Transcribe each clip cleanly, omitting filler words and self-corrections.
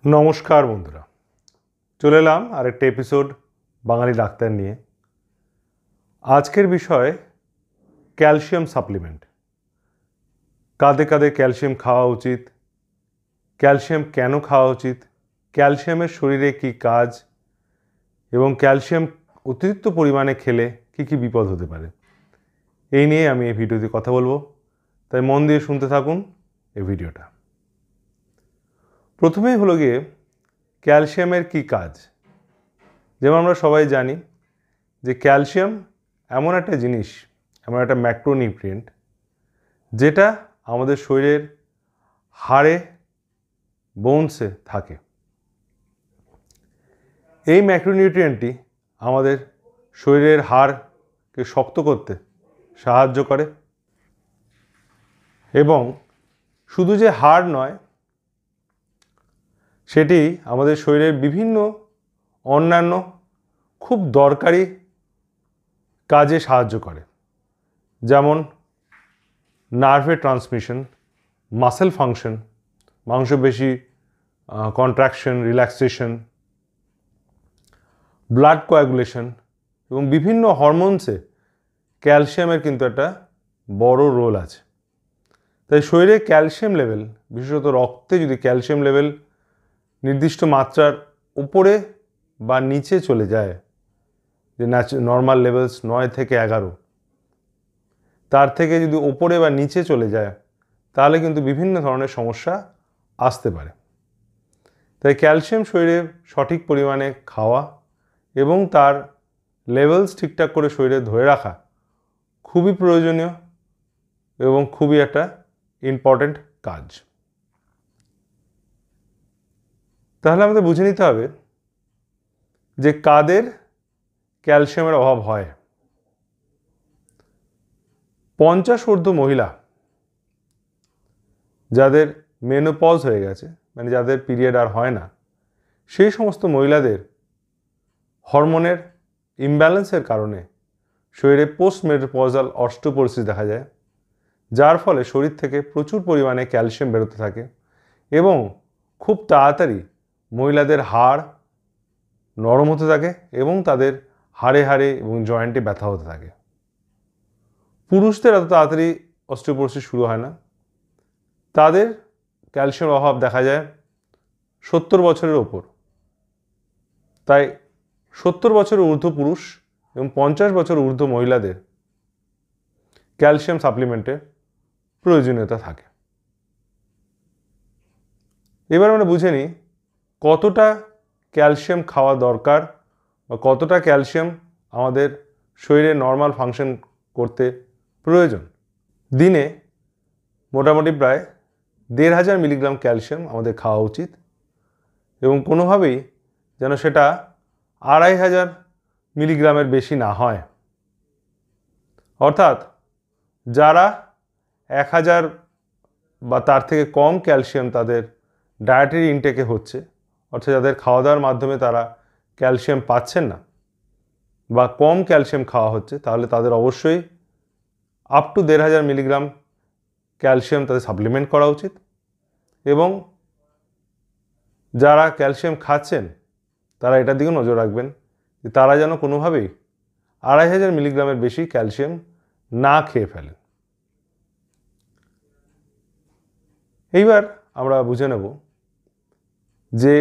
नमस्कार बंधुरा चले एलाम आरेकटा एपिसोड बांगाली डाक्तार निये। आजकेर विषय क्यालशियम साप्लिमेंट। कादे कादे क्यालशियम खावा उचित, क्यालशियम केन खावा उचित, क्यालशियमेर शरीरे की काज एवं क्यालशियम अतिरिक्त परिमाणे खेले की विपद होते पारे এই নিয়ে আমি এই ভিডিওতে কথা বলবো, তাই মন দিয়ে শুনতে থাকুন এই ভিডিওটা। প্রথমেই হলো গিয়ে ক্যালসিয়ামের কি কাজ। যেমন আমরা সবাই জানি যে ক্যালসিয়াম এমন একটা জিনিস, এমন একটা ম্যাক্রোনিউট্রিয়েন্ট যেটা আমাদের শরীরের হাড়ে বোনসে থাকে। এই ম্যাক্রোনিউট্রিয়েন্টটি আমাদের শরীরের হাড়কে শক্ত করতে সাহায্য করে এবং শুধু যে হাড় নয়, সেটি আমাদের শরীরের বিভিন্ন অন্যান্য খুব দরকারি কাজে সাহায্য করে। যেমন নার্ভের ট্রান্সমিশন, মাসেল ফাংশন, মাংসপেশি কন্ট্রাকশন, রিল্যাক্সেশন, ব্লাড কোয়াগুলেশন এবং বিভিন্ন হরমোনসে ক্যালসিয়ামের কিন্তু একটা বড় রোল আছে। তাই শরীরে ক্যালসিয়াম লেভেল, বিশেষত রক্তে যদি ক্যালসিয়াম লেভেল নির্দিষ্ট মাত্রার উপরে বা নিচে চলে যায়, যে নর্মাল লেভেলস 9 থেকে 11, তার থেকে যদি উপরে বা নিচে চলে যায় তাহলে কিন্তু বিভিন্ন ধরনের সমস্যা আসতে পারে। তাই ক্যালসিয়াম শরীরে সঠিক পরিমাণে খাওয়া এবং তার লেভেলস ঠিকঠাক করে শরীরে ধরে রাখা খুবই প্রয়োজনীয় এবং খুবই একটা ইম্পর্ট্যান্ট কাজ। তাহলে আমাদের বুঝে নিতে হবে যে কাদের ক্যালসিয়ামের অভাব হয়। 50 ঊর্ধ্ব মহিলা যাদের মেনোপজ হয়ে গেছে, মানে যাদের পিরিয়ড আর হয় না, সেই সমস্ত মহিলাদের হরমোনের ইমব্যালেন্সের কারণে শরীরে পোস্ট মেনোপজাল অস্টিওপোরোসিস দেখা যায়, যার ফলে শরীর থেকে প্রচুর পরিমাণে ক্যালসিয়াম বেরোতে থাকে এবং খুব তাড়াতাড়ি মহিলাদের হাড় নরম হতে থাকে এবং তাদের হাড়ে হাড়ে এবং জয়েন্টে ব্যথা হতে থাকে। পুরুষদের এত তাড়াতাড়ি অস্টিওপোরোসিস শুরু হয় না। তাদের ক্যালসিয়ামের অভাব দেখা যায় 70 বছরের ওপর। তাই 70 বছরের ঊর্ধ্ব পুরুষ এবং 50 বছর ঊর্ধ্ব মহিলাদের ক্যালসিয়াম সাপ্লিমেন্টের প্রয়োজনীয়তা থাকে। এবার আমরা বুঝে নিই কতটা ক্যালসিয়াম খাওয়া দরকার বা কতটা ক্যালসিয়াম আমাদের শরীরে নর্মাল ফাংশন করতে প্রয়োজন। দিনে মোটামুটি প্রায় 1500 মিলিগ্রাম ক্যালসিয়াম আমাদের খাওয়া উচিত এবং কোনোভাবেই যেন সেটা 2500 মিলিগ্রামের বেশি না হয়। অর্থাৎ যারা 1000 বা তার থেকে কম ক্যালসিয়াম তাদের ডায়েটারি ইনটেকে হচ্ছে, অর্থাৎ যাদের খাওয়া দাওয়ার মাধ্যমে তারা ক্যালসিয়াম পাচ্ছেন না বা কম ক্যালসিয়াম খাওয়া হচ্ছে, তাহলে তাদের অবশ্যই আপ টু 1500 মিলিগ্রাম ক্যালসিয়াম তাদের সাপ্লিমেন্ট করা উচিত। এবং যারা ক্যালসিয়াম খাচ্ছেন তারা এটার দিকে নজর রাখবেন যে তারা যেন কোনোভাবেই 2500 মিলিগ্রামের বেশি ক্যালসিয়াম না খেয়ে ফেলেন। এইবার আমরা বুঝে নেব যে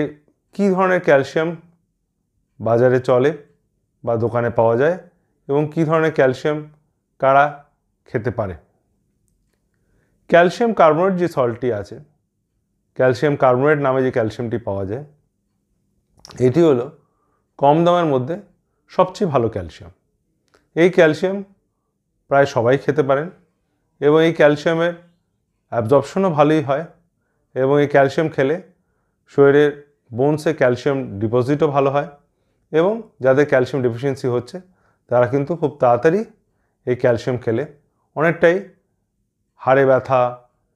কী ধরনের ক্যালসিয়াম বাজারে চলে বা দোকানে পাওয়া যায় এবং কী ধরনের ক্যালসিয়াম কারা খেতে পারে। ক্যালসিয়াম কার্বোনেট যে সল্টটি আছে, ক্যালসিয়াম কার্বোনেট নামে যে ক্যালসিয়ামটি পাওয়া যায়, এটি হলো কম দামের মধ্যে সবচেয়ে ভালো ক্যালসিয়াম। এই ক্যালসিয়াম প্রায় সবাই খেতে পারেন এবং এই ক্যালসিয়ামের অ্যাবজর্পশনও ভালোই হয় এবং এই ক্যালসিয়াম খেলে শরীরের বোনসে ক্যালসিয়াম ডিপোজিটও ভালো হয় এবং যাদের ক্যালসিয়াম ডেফিসিয়েন্সি হচ্ছে তারা কিন্তু খুব তাড়াতাড়ি এই ক্যালসিয়াম খেলে অনেকটাই হাড়ে ব্যথা,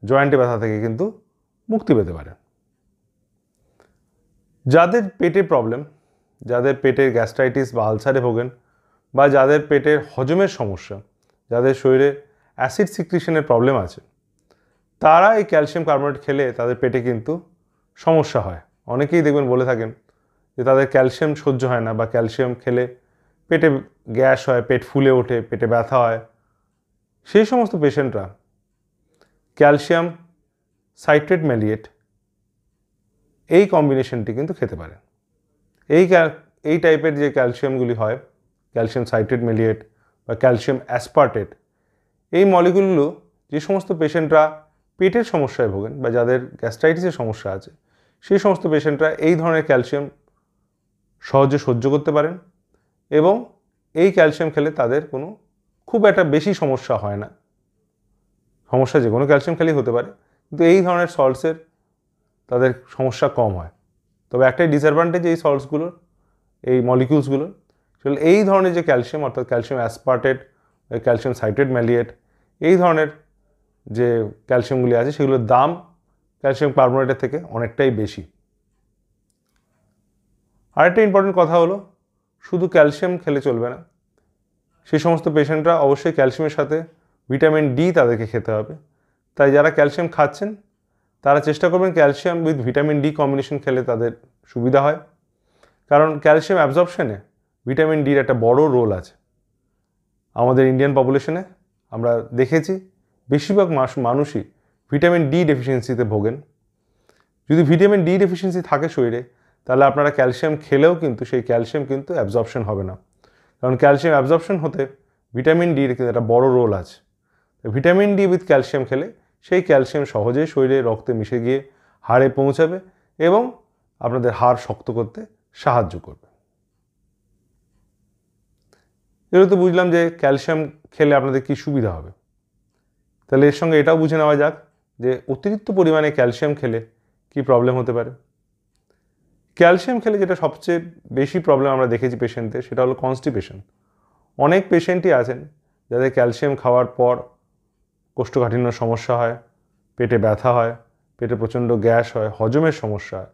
জয়েন্টে ব্যথা থেকে কিন্তু মুক্তি পেতে পারে। যাদের পেটে প্রবলেম, যাদের পেটের গ্যাস্ট্রাইটিস বা আলসারে ভোগেন বা যাদের পেটের হজমের সমস্যা, যাদের শরীরে অ্যাসিড সিক্রিশনের প্রবলেম আছে, তারা এই ক্যালসিয়াম কার্বোনেট খেলে তাদের পেটে কিন্তু সমস্যা হয়, অনেকেই দেখবেন বলে থাকেন যে তাদের ক্যালসিয়াম সহ্য হয় না বা ক্যালসিয়াম খেলে পেটে গ্যাস হয়, পেট ফুলে ওঠে, পেটে ব্যথা হয়। সেই সমস্ত পেশেন্টরা ক্যালসিয়াম সাইট্রেট ম্যালিয়েট এই কম্বিনেশনটি কিন্তু খেতে পারেন। এই টাইপের যে ক্যালসিয়ামগুলি হয়, ক্যালসিয়াম সাইট্রেট ম্যালিয়েট বা ক্যালসিয়াম অ্যাসপার্টেট, এই মলিকুলগুলো যে সমস্ত পেশেন্টরা পেটের সমস্যায় ভোগেন বা যাদের গ্যাস্ট্রাইটিসের সমস্যা আছে, সেই সমস্ত পেশেন্টরা এই ধরনের ক্যালসিয়াম সহজে সহ্য করতে পারেন এবং এই ক্যালসিয়াম খেলে তাদের কোনো খুব একটা বেশি সমস্যা হয় না। সমস্যা যে কোনো ক্যালসিয়াম খেলেই হতে পারে, কিন্তু এই ধরনের সল্টসের তাদের সমস্যা কম হয়। তবে একটাই ডিসঅ্যাডভান্টেজ এই সল্টসগুলোর, এই মলিকিউলসগুলোর, সেগুলো এই ধরনের যে ক্যালসিয়াম অর্থাৎ calcium aspartate, calcium citrate maleate, এই ধরনের যে ক্যালসিয়ামগুলি আছে সেগুলোর দাম ক্যালসিয়াম কার্বোনেটের থেকে অনেকটাই বেশি। আরেকটা ইম্পর্টেন্ট কথা হলো, শুধু ক্যালসিয়াম খেলে চলবে না। সেই সমস্ত পেশেন্টরা অবশ্যই ক্যালসিয়ামের সাথে ভিটামিন ডি তাদেরকে খেতে হবে। তাই যারা ক্যালসিয়াম খাচ্ছেন তারা চেষ্টা করবেন calcium with vitamin D combination খেলে তাদের সুবিধা হয়, কারণ ক্যালসিয়াম অ্যাবজর্পশনে ভিটামিন ডির একটা বড় রোল আছে। আমাদের ইন্ডিয়ান পপুলেশনে আমরা দেখেছি বেশিরভাগ মানুষই ভিটামিন ডি ডেফিসিয়েন্সিতে ভোগেন। যদি ভিটামিন ডি ডেফিসিয়েন্সি থাকে শরীরে, তাহলে আপনারা ক্যালসিয়াম খেলেও কিন্তু সেই ক্যালসিয়াম কিন্তু অ্যাবজর্পশন হবে না, কারণ ক্যালসিয়াম অ্যাবজর্পশন হতে ভিটামিন ডির কিন্তু একটা বড় রোল আছে। ভিটামিন ডি উইথ ক্যালসিয়াম খেলে সেই ক্যালসিয়াম সহজেই শরীরে রক্তে মিশে গিয়ে হাড়ে পৌঁছাবে এবং আপনাদের হাড় শক্ত করতে সাহায্য করবে। এগুলো তো বুঝলাম যে ক্যালসিয়াম খেলে আপনাদের কী সুবিধা হবে। তাহলে এর সঙ্গে এটাও বুঝে নেওয়া যাক যে অতিরিক্ত পরিমাণে ক্যালসিয়াম খেলে কী প্রবলেম হতে পারে। ক্যালসিয়াম খেলে যেটা সবচেয়ে বেশি প্রবলেম আমরা দেখেছি পেশেন্টদের, সেটা হলো কনস্টিপেশন। অনেক পেশেন্টই আছেন যাদের ক্যালসিয়াম খাওয়ার পর কোষ্ঠকাঠিন্য সমস্যা হয়, পেটে ব্যথা হয়, পেটে প্রচণ্ড গ্যাস হয়, হজমের সমস্যা হয়।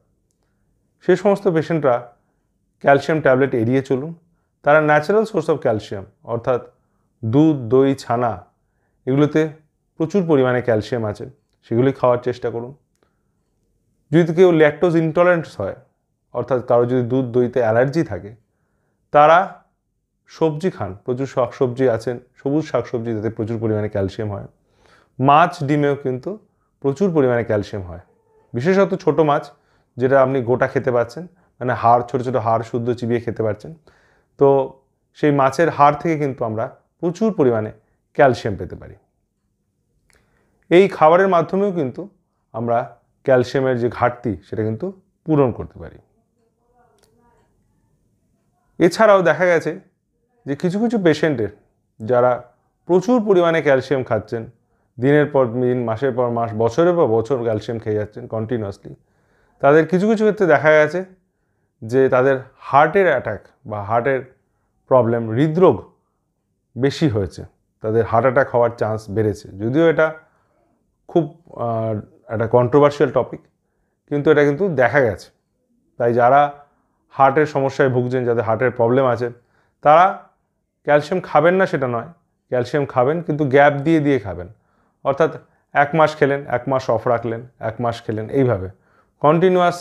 সেই সমস্ত পেশেন্টরা ক্যালসিয়াম ট্যাবলেট এড়িয়ে চলুন। তারা ন্যাচারাল সোর্স অফ ক্যালসিয়াম অর্থাৎ দুধ, দই, ছানা, এগুলোতে প্রচুর পরিমাণে ক্যালসিয়াম আছে, সেগুলি খাওয়ার চেষ্টা করুন। যদি কেউ ল্যাকটোজ ইনটলারেন্স হয়, অর্থাৎ কারো যদি দুধ, দইতে অ্যালার্জি থাকে, তারা সবজি খান, প্রচুর শাকসবজি আছেন, সবুজ শাকসবজি, যাতে প্রচুর পরিমাণে ক্যালসিয়াম হয়। মাছ, ডিমেও কিন্তু প্রচুর পরিমাণে ক্যালসিয়াম হয়, বিশেষত ছোট মাছ যেটা আপনি গোটা খেতে পাচ্ছেন, মানে হাড়, ছোটো ছোটো হাড় শুদ্ধ চিবিয়ে খেতে পারছেন। তো সেই মাছের হাড় থেকে কিন্তু আমরা প্রচুর পরিমাণে ক্যালসিয়াম পেতে পারি। এই খাবারের মাধ্যমেও কিন্তু আমরা ক্যালসিয়ামের যে ঘাটতি সেটা কিন্তু পূরণ করতে পারি। এছাড়াও দেখা গেছে যে কিছু কিছু পেশেন্টের যারা প্রচুর পরিমাণে ক্যালসিয়াম খাচ্ছেন, দিনের পর দিন, মাসের পর মাস, বছরের পর বছর ক্যালসিয়াম খেয়ে যাচ্ছেন কন্টিনিউয়াসলি, তাদের কিছু কিছু ক্ষেত্রে দেখা গেছে যে তাদের হার্টের অ্যাটাক বা হার্টের প্রবলেম, হৃদরোগ বেশি হয়েছে, তাদের হার্ট অ্যাটাক হওয়ার চান্স বেড়েছে। যদিও এটা খুব একটা কন্ট্রোভার্সিয়াল টপিক, কিন্তু এটা কিন্তু দেখা গেছে। তাই যারা হার্টের সমস্যায় ভুগছেন, যাদের হার্টের প্রবলেম আছে, তারা ক্যালসিয়াম খাবেন না সেটা নয়, ক্যালসিয়াম খাবেন কিন্তু গ্যাপ দিয়ে দিয়ে খাবেন। অর্থাৎ 1 মাস খেলেন, 1 মাস অফ রাখলেন, 1 মাস খেলেন, এইভাবে কন্টিনিউয়াস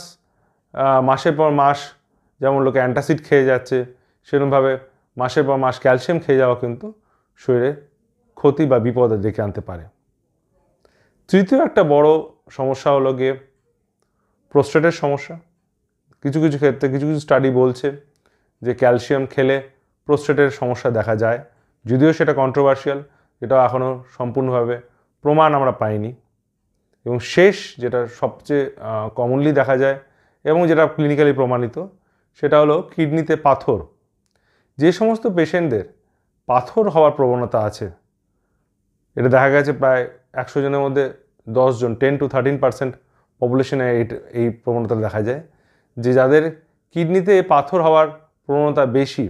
মাসের পর মাস, যেমন লোকে অ্যান্টাসিড খেয়ে যাচ্ছে, সেরকমভাবে মাসের পর মাস ক্যালসিয়াম খেয়ে যাওয়া কিন্তু শরীরে ক্ষতি বা বিপদ ডেকে আনতে পারে। তৃতীয় একটা বড় সমস্যা হলো গিয়ে প্রোস্টেটের সমস্যা। কিছু কিছু ক্ষেত্রে কিছু কিছু স্টাডি বলছে যে ক্যালসিয়াম খেলে প্রোস্টেটের সমস্যা দেখা যায়, যদিও সেটা কন্ট্রোভার্সিয়াল, এটা এখনও সম্পূর্ণভাবে প্রমাণ আমরা পাইনি। এবং শেষ যেটা সবচেয়ে কমনলি দেখা যায় এবং যেটা ক্লিনিক্যালি প্রমাণিত, সেটা হলো কিডনিতে পাথর। যে সমস্ত পেশেন্টদের পাথর হওয়ার প্রবণতা আছে, এটা দেখা গেছে প্রায় 100 জনের মধ্যে 10 জন, 10 to 13% পপুলেশনে এই প্রবণতা দেখা যায়, যে যাদের কিডনিতে পাথর হওয়ার প্রবণতা বেশি,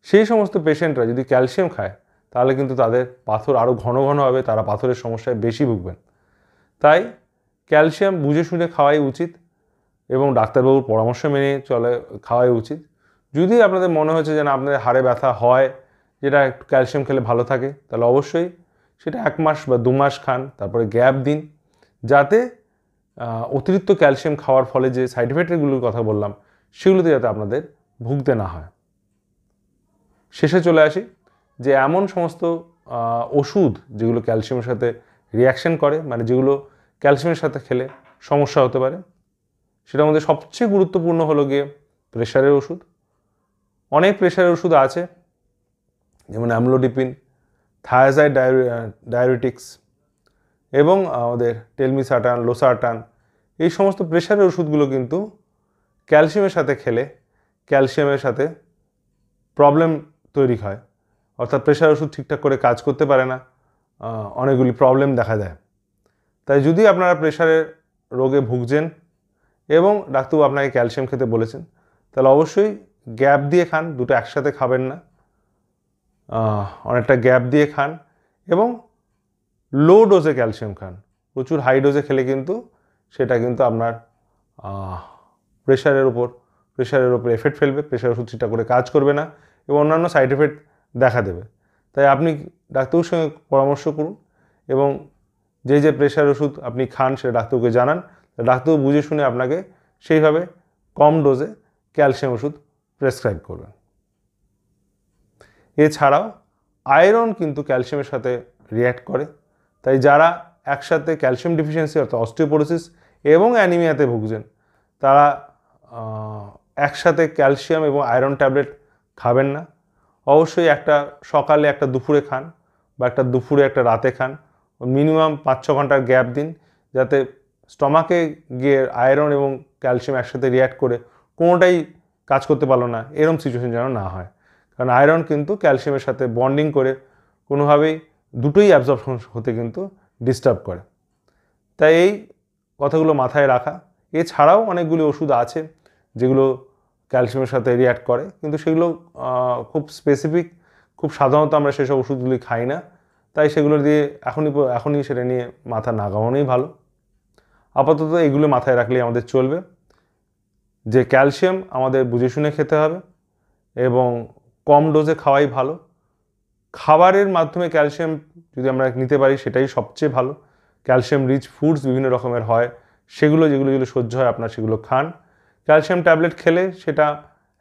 সেই সমস্ত পেশেন্টরা যদি ক্যালসিয়াম খায় তাহলে কিন্তু তাদের পাথর আরও ঘন ঘন হবে, তারা পাথরের সমস্যায় বেশি ভুগবেন। তাই ক্যালসিয়াম বুঝে শুনে খাওয়াই উচিত এবং ডাক্তারবাবুর পরামর্শ মেনে খাওয়াই উচিত। যদি আপনাদের মনে হচ্ছে যে না আপনাদের হাড়ে ব্যথা হয়, যেটা একটু ক্যালসিয়াম খেলে ভালো থাকে, তাহলে অবশ্যই সেটা 1 মাস বা 2 মাস খান, তারপরে গ্যাপ দিন, যাতে অতিরিক্ত ক্যালসিয়াম খাওয়ার ফলে যে সাইড এফেক্টগুলোর কথা বললাম সেগুলোতে যাতে আপনাদের ভুগতে না হয়। শেষে চলে আসি যে এমন সমস্ত ওষুধ যেগুলো ক্যালসিয়ামের সাথে রিয়াকশন করে, মানে যেগুলো ক্যালসিয়ামের সাথে খেলে সমস্যা হতে পারে, সেটার মধ্যে সবচেয়ে গুরুত্বপূর্ণ হলো গিয়ে প্রেশারের ওষুধ। অনেক প্রেশারের ওষুধ আছে, যেমন অ্যামলোডিপিন, থায়াজাইড ডায়োরিটিক্স এবং আমাদের টেলমিসার্টান, লোসার্টান, এই সমস্ত প্রেশারের ওষুধগুলো কিন্তু ক্যালসিয়ামের সাথে খেলে ক্যালসিয়ামের সাথে প্রবলেম তৈরি হয়, অর্থাৎ প্রেশার ওষুধ ঠিকঠাক করে কাজ করতে পারে না, অনেকগুলি প্রবলেম দেখা দেয়। তাই যদি আপনারা প্রেশারের রোগে ভুগছেন এবং ডাক্তারবাবু আপনাকে ক্যালসিয়াম খেতে বলেছেন, তাহলে অবশ্যই গ্যাপ দিয়ে খান, দুটো একসাথে খাবেন না, অনেকটা গ্যাপ দিয়ে খান এবং লো ডোজে ক্যালসিয়াম খান। প্রচুর হাই ডোজে খেলে কিন্তু সেটা কিন্তু আপনার প্রেশারের উপর এফেক্ট ফেলবে, প্রেশার ওষুধ ঠিকঠাক করে কাজ করবে না এবং অন্যান্য সাইড এফেক্ট দেখা দেবে। তাই আপনি ডাক্তারবাবুর সঙ্গে পরামর্শ করুন এবং যে প্রেশার ওষুধ আপনি খান সেটা ডাক্তারবাবুকে জানান, ডাক্তারবাবু বুঝে শুনে আপনাকে সেইভাবে কম ডোজে ক্যালসিয়াম ওষুধ প্রেসক্রাইব করবেন। এছাড়াও আয়রন কিন্তু ক্যালসিয়ামের সাথে রিয়্যাক্ট করে, তাই যারা একসাথে ক্যালসিয়াম ডিফিসিয়েন্সি অর্থাৎ অস্টিওপোরোসিস এবং অ্যানিমিয়াতে ভুগছেন, তারা একসাথে ক্যালসিয়াম এবং আয়রন ট্যাবলেট খাবেন না। অবশ্যই একটা সকালে একটা দুপুরে খান, বা একটা দুপুরে একটা রাতে খান, মিনিমাম 5-6 ঘন্টার গ্যাপ দিন, যাতে স্টমাকে গিয়ে আয়রন এবং ক্যালসিয়াম একসাথে রিয়্যাক্ট করে কোনোটাই কাজ করতে পারলো না, এরকম সিচুয়েশন যেন না হয়। কারণ আয়রন কিন্তু ক্যালসিয়ামের সাথে বন্ডিং করে কোনোভাবেই দুটোই অ্যাবজর্পশন হতে কিন্তু ডিস্টার্ব করে। তাই এই কথাগুলো মাথায় রাখা। এছাড়াও অনেকগুলি ওষুধ আছে যেগুলো ক্যালসিয়ামের সাথে রিয়্যাক্ট করে, কিন্তু সেগুলো খুব স্পেসিফিক, খুব সাধারণত আমরা সেসব ওষুধগুলি খাই না, তাই সেগুলো দিয়ে এখনই সেটা নিয়ে মাথা না ঘামানোই ভালো। আপাতত এগুলো মাথায় রাখলেই আমাদের চলবে যে ক্যালসিয়াম আমাদের বুঝে শুনে খেতে হবে এবং কম ডোজে খাওয়াই ভালো। খাবারের মাধ্যমে ক্যালসিয়াম যদি আমরা নিতে পারি সেটাই সবচেয়ে ভালো। ক্যালসিয়াম রিচ ফুডস বিভিন্ন রকমের হয়, যেগুলো সহ্য হয় আপনার সেগুলো খান। ক্যালসিয়াম ট্যাবলেট খেলে সেটা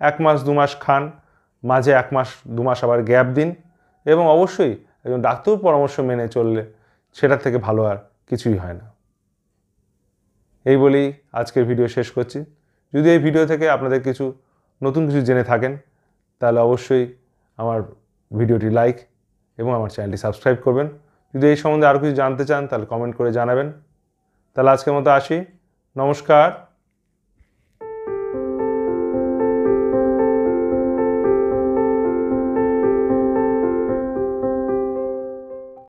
1 মাস 2 মাস খান, মাঝে 1 মাস 2 মাস আবার গ্যাপ দিন এবং অবশ্যই একজন ডাক্তারের পরামর্শ মেনে চললে সেটার থেকে ভালো আর কিছুই হয় না। এই বলেই আজকের ভিডিও শেষ করছি। যদি এই ভিডিও থেকে আপনাদের নতুন কিছু জেনে থাকেন, তাহলে অবশ্যই আমার ভিডিওটি লাইক এবং আমার চ্যানেলটি সাবস্ক্রাইব করবেন। যদি এই সম্বন্ধে আরও কিছু জানতে চান তাহলে কমেন্ট করে জানাবেন। তাহলে আজকের মতো আসি, নমস্কার।